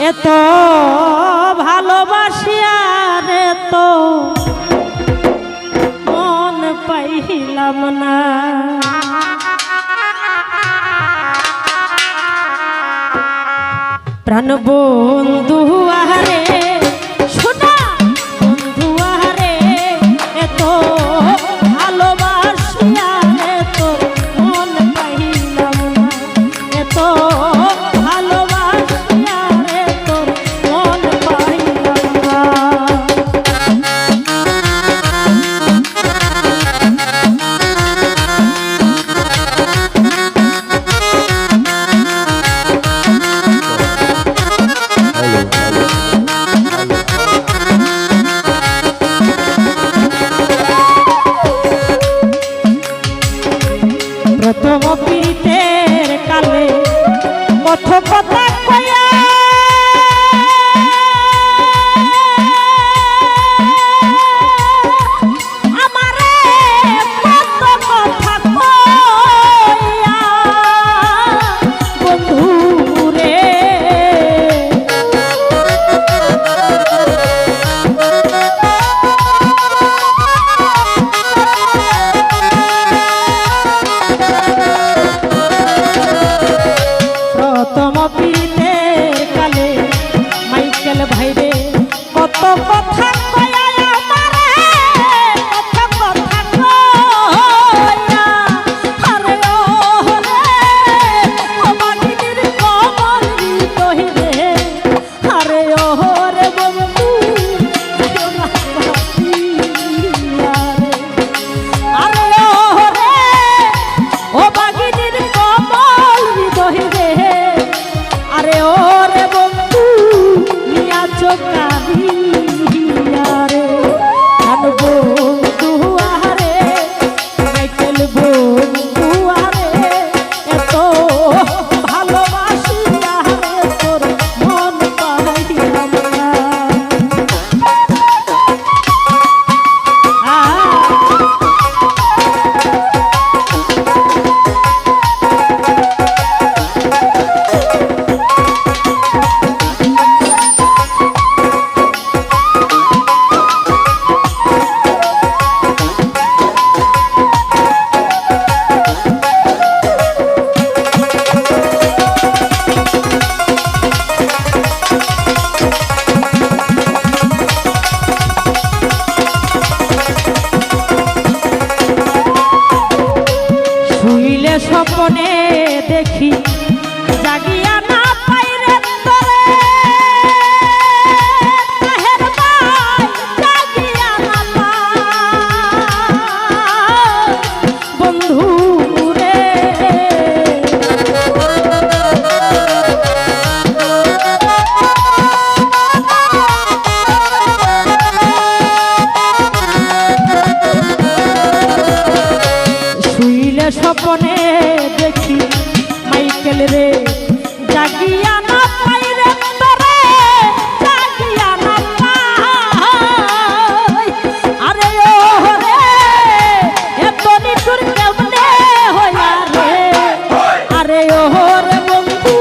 এত ভালোবাসিয়ার এত মন পাইলাম না। প্রাণ বন্ধু আহারে শোনা বন্ধু আহারে এত ভালোবাসিয়ার এত মন পাইলাম না। এত প্রথম প্রীতের কালে কত কথা কয়া আমারে কত কথা কয়া বন্ধু রে ভাইরে কত কথা কয়া আমারে কত কথা কয়া আরে ও রে ও বাগিনীর কমল হৃদয়ে আরে ও রে বন্ধু আরে ও রে ও বাগিনীর কমল হৃদয়ে আরে ও রে বন্ধু চোখারে আনবো দুয়ারে খেলবো দুয়ারে এত ভালোবাসি তোর মন পাইলাম না। স্বপ্নে দেখি জাগিয়া না পাইরে তোরে তাহের ভাই জাগিয়া না পাই বন্ধু রে শুইলে স্বপ্নে দেখি মাইকেল রে জাগিয়া না পাইরে তোরে জাগিয়া না পাই আরে ও রে এত নিঠুর কেমনে হইলা রে আরে ও রে বন্ধু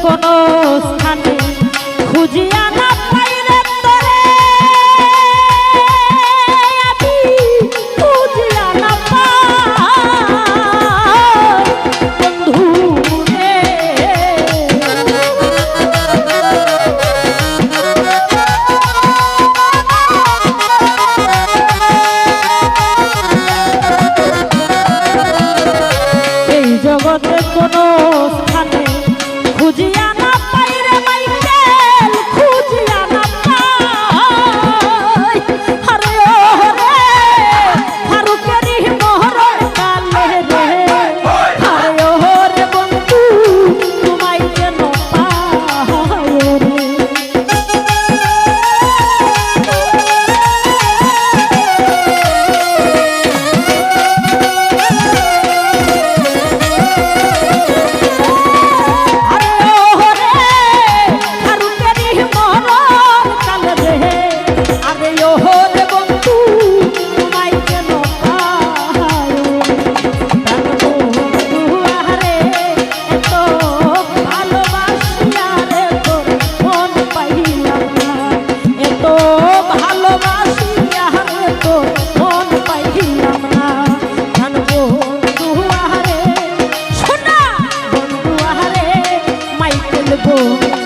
কোনো স্থানে খুঁজিয়া না পাই রে তোরে, আমি খুঁজিয়া না পাই বন্ধু রে। এই জগতে কোনো স্থানে খুঁজিয়া না পাই রে মাইকেল, খুঁজিয়া না পাই। আরে ও রে ফারুকেরই মহরণ কালে রে, আরে ও রে বন্ধু তোমায় যেন পাই রে। বন্ধু আহারে মাইকেল বন্ধু